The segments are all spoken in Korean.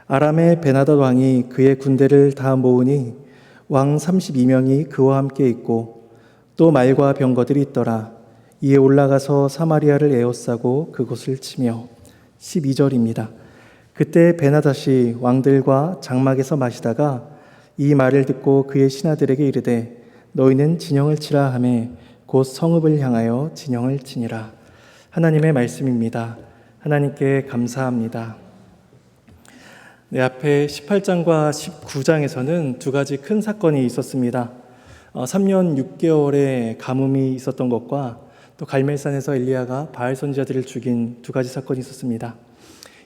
아람의 베나닷 왕이 그의 군대를 다 모으니 왕 32명이 그와 함께 있고 또 말과 병거들이 있더라. 이에 올라가서 사마리아를 에워싸고 그곳을 치며 12절입니다. 그때 베나닷이 왕들과 장막에서 마시다가 이 말을 듣고 그의 신하들에게 이르되 너희는 진영을 치라 하매 곧 성읍을 향하여 진영을 치니라. 하나님의 말씀입니다. 하나님께 감사합니다. 네, 앞에 18장과 19장에서는 두 가지 큰 사건이 있었습니다. 3년 6개월의 가뭄이 있었던 것과 또 갈멜산에서 엘리야가 바알 선지자들을 죽인 두 가지 사건이 있었습니다.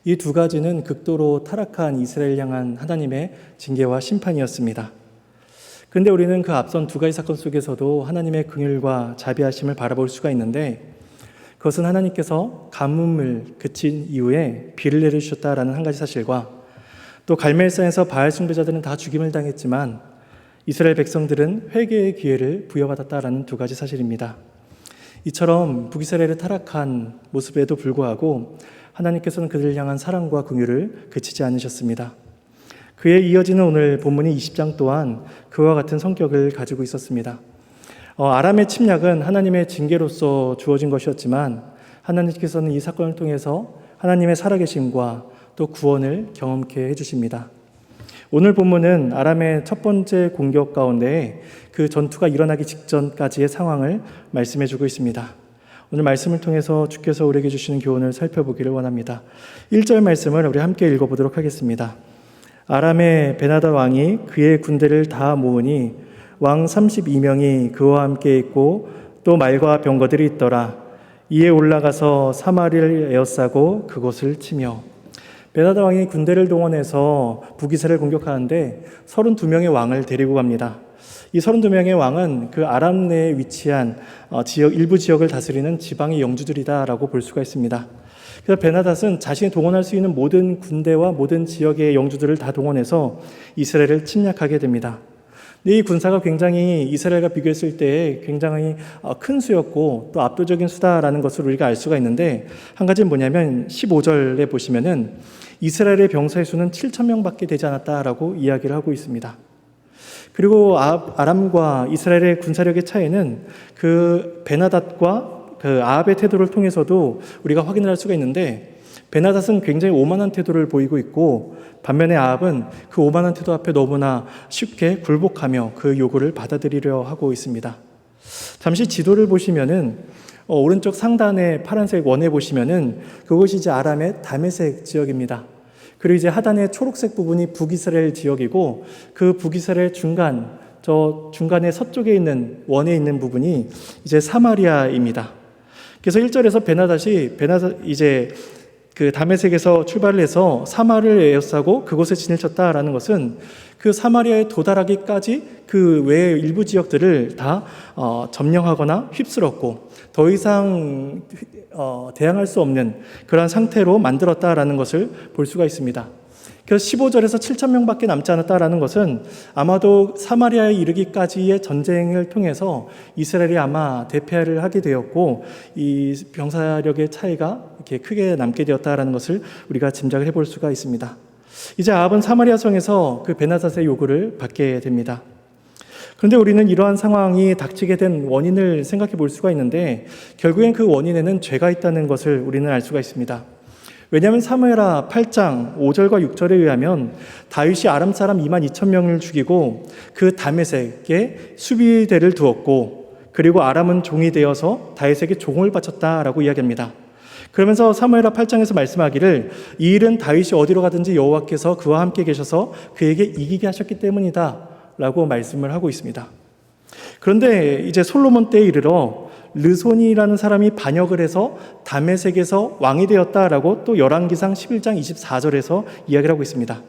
이 두 가지는 극도로 타락한 이스라엘 향한 하나님의 징계와 심판이었습니다. 그런데 우리는 그 앞선 두 가지 사건 속에서도 하나님의 긍휼과 자비하심을 바라볼 수가 있는데 그것은 하나님께서 가뭄을 그친 이후에 비를 내려주셨다라는 한 가지 사실과 또 갈멜산에서 바알 숭배자들은 다 죽임을 당했지만 이스라엘 백성들은 회개의 기회를 부여받았다라는 두 가지 사실입니다. 이처럼 북이스라엘의 타락한 모습에도 불구하고 하나님께서는 그들을 향한 사랑과 긍휼을 그치지 않으셨습니다. 그에 이어지는 오늘 본문이 20장 또한 그와 같은 성격을 가지고 있었습니다. 아람의 침략은 하나님의 징계로서 주어진 것이었지만 하나님께서는 이 사건을 통해서 하나님의 살아계심과 또 구원을 경험케 해주십니다. 오늘 본문은 아람의 첫 번째 공격 가운데 그 전투가 일어나기 직전까지의 상황을 말씀해주고 있습니다. 오늘 말씀을 통해서 주께서 우리에게 주시는 교훈을 살펴보기를 원합니다. 1절 말씀을 우리 함께 읽어보도록 하겠습니다. 아람의 베나닷 왕이 그의 군대를 다 모으니 왕 32명이 그와 함께 있고 또 말과 병거들이 있더라. 이에 올라가서 사마리아를 에워싸고 그곳을 치며. 베나닷 왕이 군대를 동원해서 북이스라엘을 공격하는데 32명의 왕을 데리고 갑니다. 이 32명의 왕은 그 아람 내에 위치한 일부 지역을 다스리는 지방의 영주들이다라고 볼 수가 있습니다. 그래서 베나닷은 자신이 동원할 수 있는 모든 군대와 모든 지역의 영주들을 다 동원해서 이스라엘을 침략하게 됩니다. 이 군사가 굉장히 이스라엘과 비교했을 때 굉장히 큰 수였고 또 압도적인 수다라는 것을 우리가 알 수가 있는데 한 가지는 뭐냐면 15절에 보시면은 이스라엘의 병사의 수는 7,000명밖에 되지 않았다라고 이야기를 하고 있습니다. 그리고 아람과 이스라엘의 군사력의 차이는 그 베나닷과 그 아합의 태도를 통해서도 우리가 확인을 할 수가 있는데 베나닷은 굉장히 오만한 태도를 보이고 있고 반면에 아합은 그 오만한 태도 앞에 너무나 쉽게 굴복하며 그 요구를 받아들이려 하고 있습니다. 잠시 지도를 보시면은 오른쪽 상단의 파란색 원에 보시면은 그것이 이제 아람의 다메섹 지역입니다. 그리고 이제 하단의 초록색 부분이 북이스라엘 지역이고 그 북이스라엘 중간에 서쪽에 있는 원에 있는 부분이 이제 사마리아입니다. 그래서 1절에서 베나닷이 이제 그 다메섹에서 출발을 해서 사마를 에워싸고 그곳에 진을 쳤다라는 것은 그 사마리아에 도달하기까지 그 외의 일부 지역들을 다 점령하거나 휩쓸었고 더 이상 대항할 수 없는 그러한 상태로 만들었다라는 것을 볼 수가 있습니다. 그래서 15절에서 7,000명밖에 남지 않았다라는 것은 아마도 사마리아에 이르기까지의 전쟁을 통해서 이스라엘이 아마 대패를 하게 되었고 이 병사력의 차이가 이렇게 크게 남게 되었다라는 것을 우리가 짐작을 해볼 수가 있습니다. 이제 아합은 사마리아 성에서 그 베나닷의 요구를 받게 됩니다. 그런데 우리는 이러한 상황이 닥치게 된 원인을 생각해 볼 수가 있는데 결국엔 그 원인에는 죄가 있다는 것을 우리는 알 수가 있습니다. 왜냐하면 사무엘하 8장 5절과 6절에 의하면 다윗이 아람 사람 22,000명을 죽이고 그 다메섹에 수비대를 두었고 그리고 아람은 종이 되어서 다윗에게 종을 바쳤다라고 이야기합니다. 그러면서 사무엘하 8장에서 말씀하기를 이 일은 다윗이 어디로 가든지 여호와께서 그와 함께 계셔서 그에게 이기게 하셨기 때문이다 라고 말씀을 하고 있습니다. 그런데 이제 솔로몬 때에 이르러 르손이라는 사람이 반역을 해서 다메섹에서 왕이 되었다라고 또 열왕기상 11장 24절에서 이야기를 하고 있습니다.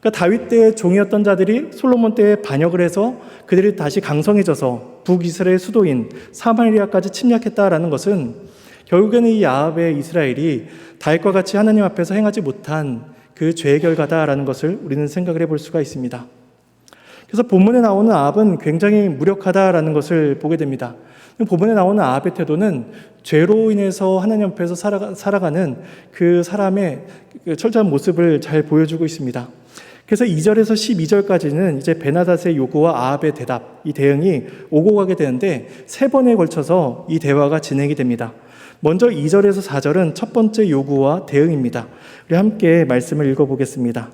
그러니까 다윗 때의 종이었던 자들이 솔로몬 때에 반역을 해서 그들이 다시 강성해져서 북이스라엘 수도인 사마리아까지 침략했다라는 것은 결국에는 이 아합의 이스라엘이 다윗과 같이 하나님 앞에서 행하지 못한 그 죄의 결과다라는 것을 우리는 생각을 해볼 수가 있습니다. 그래서 본문에 나오는 아합은 굉장히 무력하다라는 것을 보게 됩니다. 본문에 나오는 아합의 태도는 죄로 인해서 하나님 앞에서 살아가는 그 사람의 철저한 모습을 잘 보여주고 있습니다. 그래서 2절에서 12절까지는 이제 베나닷의 요구와 아합의 대답, 이 대응이 오고 가게 되는데 3번에 걸쳐서 이 대화가 진행이 됩니다. 먼저 2절에서 4절은 첫 번째 요구와 대응입니다. 우리 함께 말씀을 읽어보겠습니다.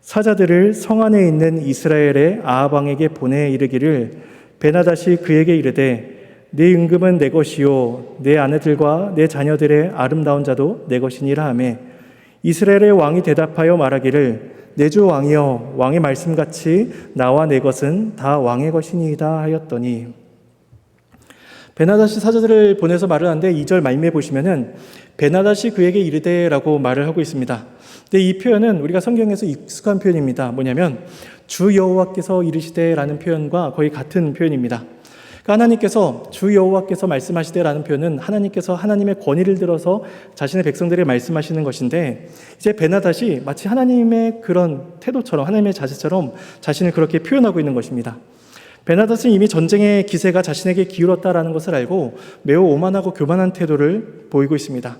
사자들을 성 안에 있는 이스라엘의 아합 왕에게 보내 이르기를 베나닷이 그에게 이르되 네 임금은 내 것이요 내 아내들과 내 자녀들의 아름다운 자도 내 것이니라 하매 이스라엘의 왕이 대답하여 말하기를 내 주 왕이여 왕의 말씀같이 나와 내 것은 다 왕의 것이니이다 하였더니 베나닷이 사자들을 보내서 말을 하는데 2절 말미에 보시면은 베나닷이 그에게 이르되라고 말을 하고 있습니다. 근데 이 표현은 우리가 성경에서 익숙한 표현입니다. 뭐냐면 주 여호와께서 이르시되라는 표현과 거의 같은 표현입니다. 그러니까 하나님께서 주 여호와께서 말씀하시되라는 표현은 하나님께서 하나님의 권위를 들어서 자신의 백성들에게 말씀하시는 것인데 이제 베나닷이 마치 하나님의 그런 태도처럼 하나님의 자세처럼 자신을 그렇게 표현하고 있는 것입니다. 베나닷은 이미 전쟁의 기세가 자신에게 기울었다라는 것을 알고 매우 오만하고 교만한 태도를 보이고 있습니다.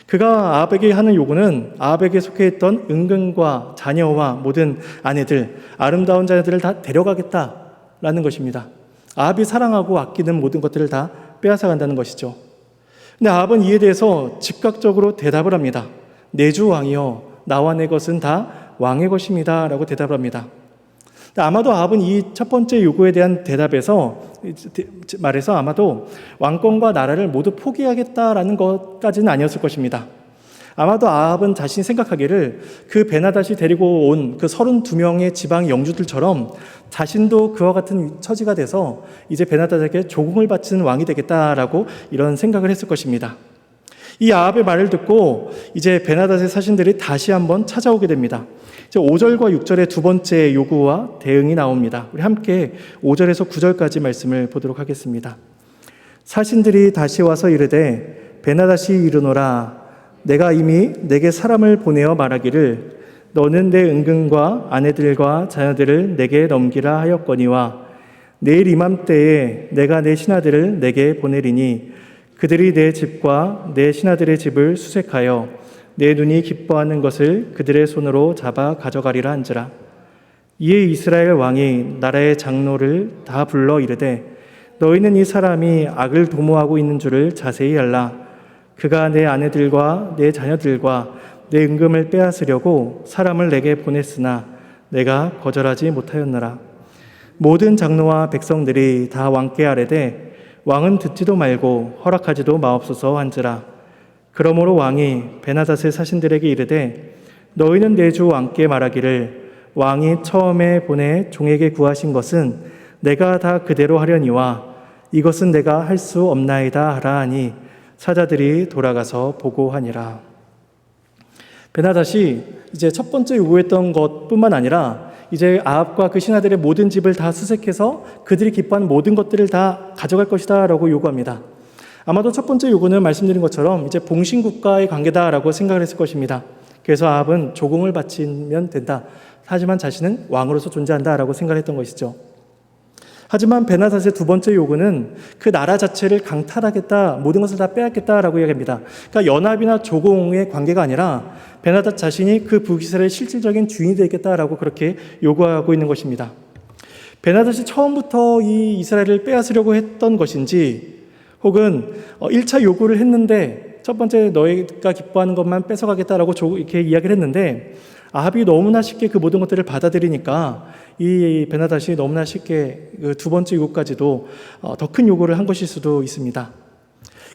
그가 아합에게 하는 요구는 아합에게 속해 있던 은근과 자녀와 모든 아내들, 아름다운 자녀들을 다 데려가겠다라는 것입니다. 아합이 사랑하고 아끼는 모든 것들을 다 빼앗아 간다는 것이죠. 근데 아합은 이에 대해서 즉각적으로 대답을 합니다. 내 주 왕이여 나와 내 것은 다 왕의 것입니다 라고 대답을 합니다. 아마도 아합은 이 첫 번째 요구에 대한 대답에서 말해서 아마도 왕권과 나라를 모두 포기하겠다라는 것까지는 아니었을 것입니다. 아마도 아합은 자신이 생각하기를 그 베나닷이 데리고 온 그 32명의 지방 영주들처럼 자신도 그와 같은 처지가 돼서 이제 베나닷에게 조공을 바치는 왕이 되겠다라고 이런 생각을 했을 것입니다. 이 아합의 말을 듣고 이제 베나닷의 사신들이 다시 한번 찾아오게 됩니다. 이제 5절과 6절의 두 번째 요구와 대응이 나옵니다. 우리 함께 5절에서 9절까지 말씀을 보도록 하겠습니다. 사신들이 다시 와서 이르되 베나닷이 이르노라 내가 이미 내게 사람을 보내어 말하기를 너는 내 은근과 아내들과 자녀들을 내게 넘기라 하였거니와 내일 이맘때에 내가 내 신하들을 내게 보내리니 그들이 내 집과 내 신하들의 집을 수색하여 내 눈이 기뻐하는 것을 그들의 손으로 잡아 가져가리라 한지라. 이에 이스라엘 왕이 나라의 장로를 다 불러 이르되 너희는 이 사람이 악을 도모하고 있는 줄을 자세히 알라. 그가 내 아내들과 내 자녀들과 내 은금을 빼앗으려고 사람을 내게 보냈으나 내가 거절하지 못하였노라. 모든 장로와 백성들이 다 왕께 아뢰되 왕은 듣지도 말고 허락하지도 마옵소서 한지라. 그러므로 왕이 베나닷의 사신들에게 이르되 너희는 내 주 왕께 말하기를 왕이 처음에 보내 종에게 구하신 것은 내가 다 그대로 하려니와 이것은 내가 할 수 없나이다 하라 하니 사자들이 돌아가서 보고하니라. 베나닷이 이제 첫 번째 요구했던 것뿐만 아니라 이제 아합과 그 신하들의 모든 집을 다 수색해서 그들이 기뻐하는 모든 것들을 다 가져갈 것이다 라고 요구합니다. 아마도 첫 번째 요구는 말씀드린 것처럼 이제 봉신국가의 관계다라고 생각을 했을 것입니다. 그래서 아합은 조공을 바치면 된다. 하지만 자신은 왕으로서 존재한다라고 생각을 했던 것이죠. 하지만 베나닷의 두 번째 요구는 그 나라 자체를 강탈하겠다, 모든 것을 다 빼앗겠다라고 이야기합니다. 그러니까 연합이나 조공의 관계가 아니라 베나닷 자신이 그 북이스라엘의 실질적인 주인이 되겠다라고 그렇게 요구하고 있는 것입니다. 베나닷이 처음부터 이 이스라엘을 빼앗으려고 했던 것인지 혹은 1차 요구를 했는데 첫 번째 너희가 기뻐하는 것만 뺏어가겠다라고 이렇게 이야기를 했는데 아합이 너무나 쉽게 그 모든 것들을 받아들이니까 이 베나닷이 너무나 쉽게 그 두 번째 요구까지도 더 큰 요구를 한 것일 수도 있습니다.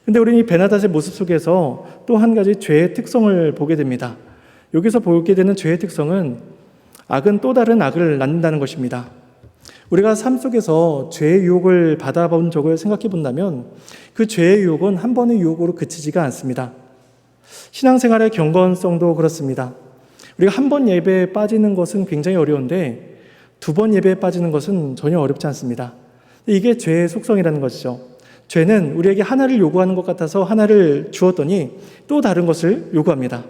근데 우리는 이 베나닷의 모습 속에서 또 한 가지 죄의 특성을 보게 됩니다. 여기서 보게 되는 죄의 특성은 악은 또 다른 악을 낳는다는 것입니다. 우리가 삶 속에서 죄의 유혹을 받아본 적을 생각해 본다면 그 죄의 유혹은 한 번의 유혹으로 그치지가 않습니다. 신앙생활의 경건성도 그렇습니다. 우리가 한 번 예배에 빠지는 것은 굉장히 어려운데 두 번 예배에 빠지는 것은 전혀 어렵지 않습니다. 이게 죄의 속성이라는 것이죠. 죄는 우리에게 하나를 요구하는 것 같아서 하나를 주었더니 또 다른 것을 요구합니다.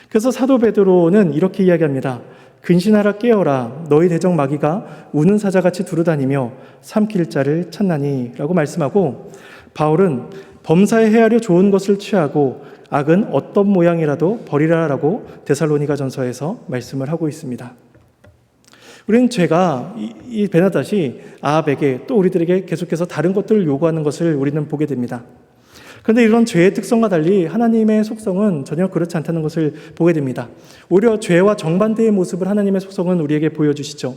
그래서 사도 베드로는 이렇게 이야기합니다. 근신하라 깨어라 너희 대적 마귀가 우는 사자같이 두루다니며 삼킬 자를 찾나니 라고 말씀하고, 바울은 범사에 헤아려 좋은 것을 취하고 악은 어떤 모양이라도 버리라라고 데살로니가전서에서 말씀을 하고 있습니다. 우리는 죄가 이 베나닷이 아합에게 또 우리들에게 계속해서 다른 것들을 요구하는 것을 우리는 보게 됩니다. 그런데 이런 죄의 특성과 달리 하나님의 속성은 전혀 그렇지 않다는 것을 보게 됩니다. 오히려 죄와 정반대의 모습을 하나님의 속성은 우리에게 보여주시죠.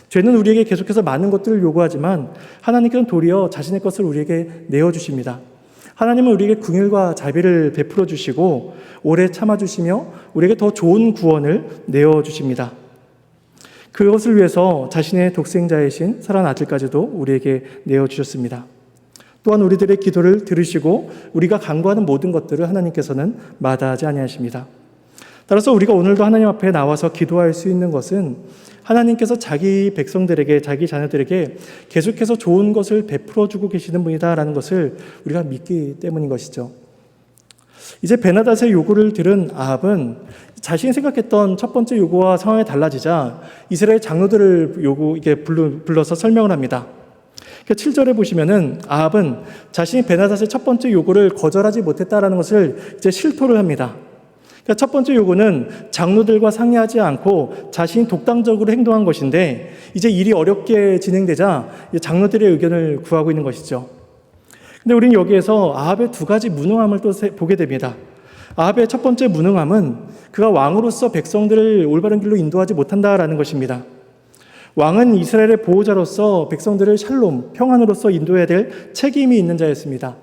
죄는 우리에게 계속해서 많은 것들을 요구하지만 하나님께서는 도리어 자신의 것을 우리에게 내어주십니다. 하나님은 우리에게 긍휼과 자비를 베풀어 주시고 오래 참아주시며 우리에게 더 좋은 구원을 내어주십니다. 그것을 위해서 자신의 독생자이신 사랑하는 아들까지도 우리에게 내어주셨습니다. 또한 우리들의 기도를 들으시고 우리가 간구하는 모든 것들을 하나님께서는 마다하지 아니하십니다. 따라서 우리가 오늘도 하나님 앞에 나와서 기도할 수 있는 것은 하나님께서 자기 백성들에게, 자기 자녀들에게 계속해서 좋은 것을 베풀어 주고 계시는 분이다라는 것을 우리가 믿기 때문인 것이죠. 이제 베나닷의 요구를 들은 아합은 자신이 생각했던 첫 번째 요구와 상황이 달라지자 이스라엘 장로들을 불러서 설명을 합니다. 7절에 보시면은 아합은 자신이 베나닷의 첫 번째 요구를 거절하지 못했다라는 것을 이제 실토를 합니다. 그러니까 첫 번째 요구는 장로들과 상의하지 않고 자신이 독단적으로 행동한 것인데, 이제 일이 어렵게 진행되자 장로들의 의견을 구하고 있는 것이죠. 근데 우리는 여기에서 아합의 두 가지 무능함을 또 보게 됩니다. 아합의 첫 번째 무능함은 그가 왕으로서 백성들을 올바른 길로 인도하지 못한다라는 것입니다. 왕은 이스라엘의 보호자로서 백성들을 샬롬, 평안으로서 인도해야 될 책임이 있는 자였습니다.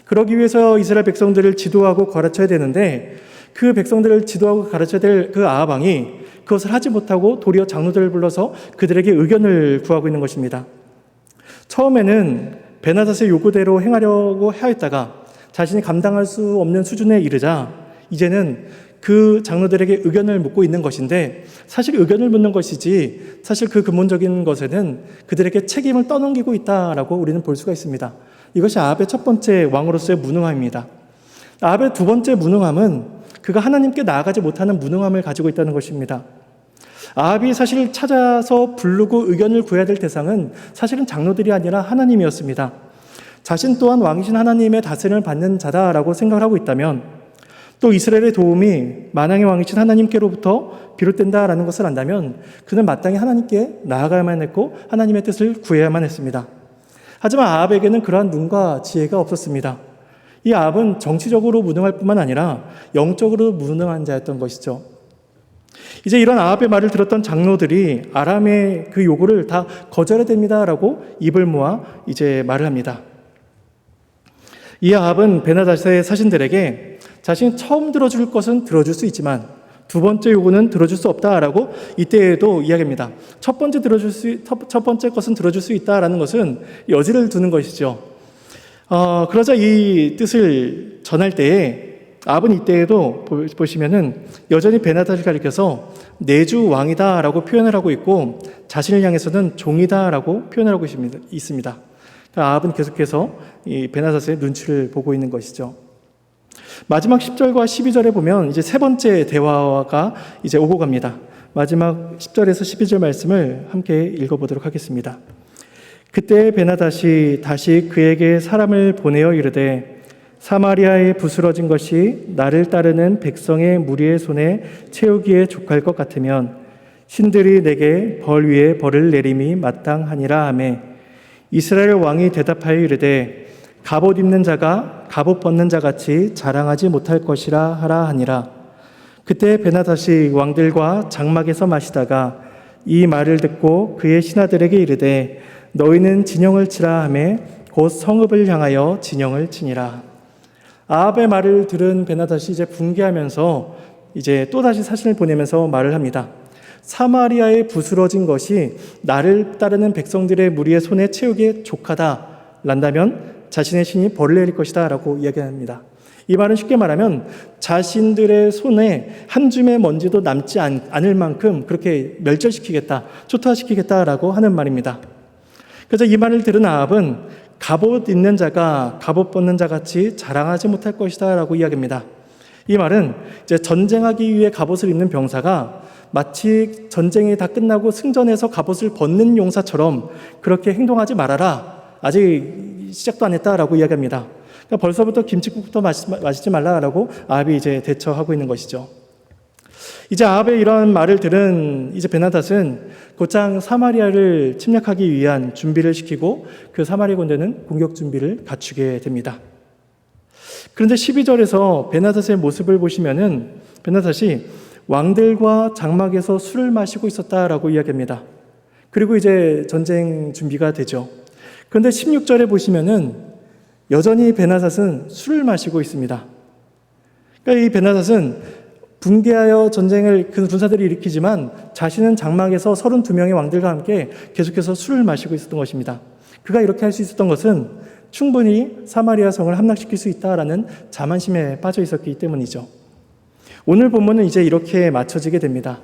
그러기 위해서 이스라엘 백성들을 지도하고 가르쳐야 되는데, 그 백성들을 지도하고 가르쳐야 될 그 아합 왕이 그것을 하지 못하고 도리어 장로들을 불러서 그들에게 의견을 구하고 있는 것입니다. 처음에는 베나닷의 요구대로 행하려고 하였다가 자신이 감당할 수 없는 수준에 이르자 이제는 그 장로들에게 의견을 묻고 있는 것인데, 사실 의견을 묻는 것이지 사실 그 근본적인 것에는 그들에게 책임을 떠넘기고 있다라고 우리는 볼 수가 있습니다. 이것이 아합의 첫 번째 왕으로서의 무능함입니다. 아합의 두 번째 무능함은 그가 하나님께 나아가지 못하는 무능함을 가지고 있다는 것입니다. 아합이 사실 찾아서 부르고 의견을 구해야 될 대상은 사실은 장로들이 아니라 하나님이었습니다. 자신 또한 왕이신 하나님의 다스림을 받는 자다라고 생각을 하고 있다면, 또 이스라엘의 도움이 만왕의 왕이신 하나님께로부터 비롯된다라는 것을 안다면 그는 마땅히 하나님께 나아가야만 했고 하나님의 뜻을 구해야만 했습니다. 하지만 아합에게는 그러한 눈과 지혜가 없었습니다. 이 아합은 정치적으로 무능할 뿐만 아니라 영적으로 무능한 자였던 것이죠. 이제 이런 아합의 말을 들었던 장로들이 아람의 그 요구를 다 거절해야 됩니다라고 입을 모아 이제 말을 합니다. 이 아합은 베나닷의 사신들에게 자신이 처음 들어줄 것은 들어줄 수 있지만 두 번째 요구는 들어줄 수 없다라고 이때에도 이야기합니다. 첫 번째 것은 들어줄 수 있다라는 것은 여지를 두는 것이죠. 그러자 이 뜻을 전할 때에 아합은 이때에도 보시면은 여전히 베나닷을 가리켜서 내주 왕이다라고 표현을 하고 있고 자신을 향해서는 종이다라고 표현을 하고 있습니다. 아합은 계속해서 이 베나닷의 눈치를 보고 있는 것이죠. 마지막 10절과 12절에 보면 이제 세 번째 대화가 이제 오고 갑니다. 마지막 10절에서 12절 말씀을 함께 읽어보도록 하겠습니다. 그때 베나닷이 다시 그에게 사람을 보내어 이르되 사마리아에 부스러진 것이 나를 따르는 백성의 무리의 손에 채우기에 족할 것 같으면 신들이 내게 벌 위에 벌을 내림이 마땅하니라 하매 이스라엘 왕이 대답하여 이르되 갑옷 입는 자가 갑옷 벗는 자같이 자랑하지 못할 것이라 하라 하니라. 그때 베나닷이 왕들과 장막에서 마시다가 이 말을 듣고 그의 신하들에게 이르되 너희는 진영을 치라 하매 곧 성읍을 향하여 진영을 치니라. 아합의 말을 들은 베나닷이 이제 분개하면서 이제 또다시 사신을 보내면서 말을 합니다. 사마리아에 부스러진 것이 나를 따르는 백성들의 무리의 손에 채우기에 족하다 란다면 자신의 신이 벌을 내릴 것이다 라고 이야기합니다. 이 말은 쉽게 말하면 자신들의 손에 한 줌의 먼지도 남지 않을 만큼 그렇게 멸절시키겠다, 초토화시키겠다라고 하는 말입니다. 그래서 이 말을 들은 아합은 갑옷 입는 자가 갑옷 벗는 자같이 자랑하지 못할 것이다 라고 이야기합니다. 이 말은 이제 전쟁하기 위해 갑옷을 입는 병사가 마치 전쟁이 다 끝나고 승전해서 갑옷을 벗는 용사처럼 그렇게 행동하지 말아라. 아직 시작도 안 했다라고 이야기합니다. 그러니까 벌써부터 김칫국부터 마시지 말라라고 아합이 이제 대처하고 있는 것이죠. 이제 아합의 이런 말을 들은 이제 베나닷은 곧장 사마리아를 침략하기 위한 준비를 시키고 그 사마리아 군대는 공격 준비를 갖추게 됩니다. 그런데 12절에서 베나닷의 모습을 보시면은 베나닷이 왕들과 장막에서 술을 마시고 있었다라고 이야기합니다. 그리고 이제 전쟁 준비가 되죠. 그런데 16절에 보시면은 여전히 베나닷은 술을 마시고 있습니다. 그러니까 이 베나닷은 붕괴하여 전쟁을 그 군사들이 일으키지만 자신은 장막에서 32명의 왕들과 함께 계속해서 술을 마시고 있었던 것입니다. 그가 이렇게 할 수 있었던 것은 충분히 사마리아 성을 함락시킬 수 있다라는 자만심에 빠져 있었기 때문이죠. 오늘 본문은 이제 이렇게 맞춰지게 됩니다.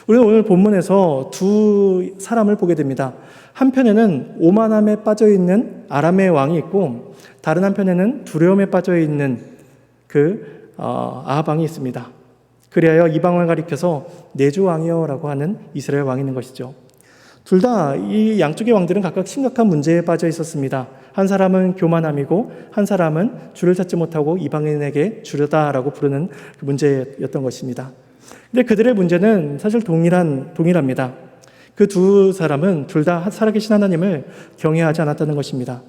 우리는 오늘 본문에서 두 사람을 보게 됩니다. 한편에는 오만함에 빠져 있는 아람의 왕이 있고 다른 한편에는 두려움에 빠져 있는 아합 왕이 있습니다. 그리하여 이방을 가리켜서 내주 왕이여라고 하는 이스라엘 왕이 있는 것이죠. 둘 다 이 양쪽의 왕들은 각각 심각한 문제에 빠져 있었습니다. 한 사람은 교만함이고 한 사람은 주를 찾지 못하고 이방인에게 주려다라고 부르는 그 문제였던 것입니다. 근데 그들의 문제는 사실 동일합니다. 그 두 사람은 둘 다 살아계신 하나님을 경외하지 않았다는 것입니다.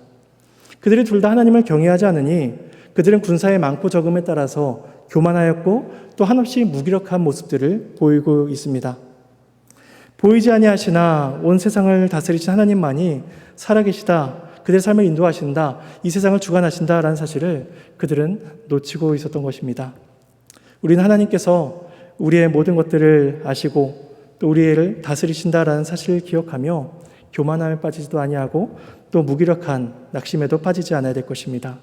그들이 둘 다 하나님을 경외하지 않으니 그들은 군사의 많고 적음에 따라서 교만하였고 또 한없이 무기력한 모습들을 보이고 있습니다. 보이지 아니하시나 온 세상을 다스리신 하나님만이 살아계시다, 그들의 삶을 인도하신다, 이 세상을 주관하신다라는 사실을 그들은 놓치고 있었던 것입니다. 우리는 하나님께서 우리의 모든 것들을 아시고 또 우리를 다스리신다라는 사실을 기억하며 교만함에 빠지지도 아니하고 또 무기력한 낙심에도 빠지지 않아야 될 것입니다.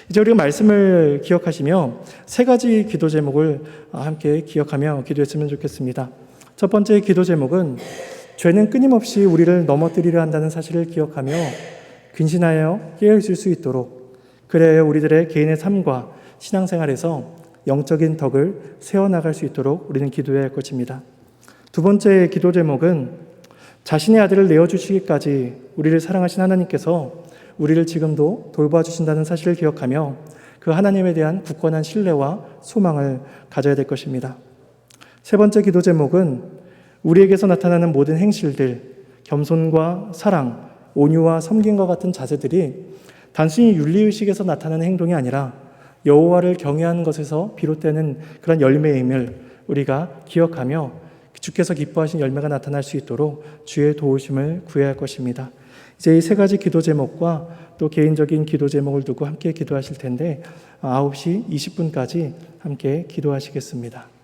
이제 우리가 말씀을 기억하시며 세 가지 기도 제목을 함께 기억하며 기도했으면 좋겠습니다. 첫 번째 기도 제목은 죄는 끊임없이 우리를 넘어뜨리려 한다는 사실을 기억하며 근신하여 깨어있을 수 있도록, 그래야 우리들의 개인의 삶과 신앙생활에서 영적인 덕을 세워나갈 수 있도록 우리는 기도해야 할 것입니다. 두 번째 기도 제목은 자신의 아들을 내어주시기까지 우리를 사랑하신 하나님께서 우리를 지금도 돌봐주신다는 사실을 기억하며 그 하나님에 대한 굳건한 신뢰와 소망을 가져야 될 것입니다. 세 번째 기도 제목은 우리에게서 나타나는 모든 행실들, 겸손과 사랑, 온유와 섬김과 같은 자세들이 단순히 윤리의식에서 나타나는 행동이 아니라 여호와를 경외하는 것에서 비롯되는 그런 열매임을 우리가 기억하며 주께서 기뻐하신 열매가 나타날 수 있도록 주의 도우심을 구해야 할 것입니다. 이제 이 세 가지 기도 제목과 또 개인적인 기도 제목을 두고 함께 기도하실 텐데 9시 20분까지 함께 기도하시겠습니다.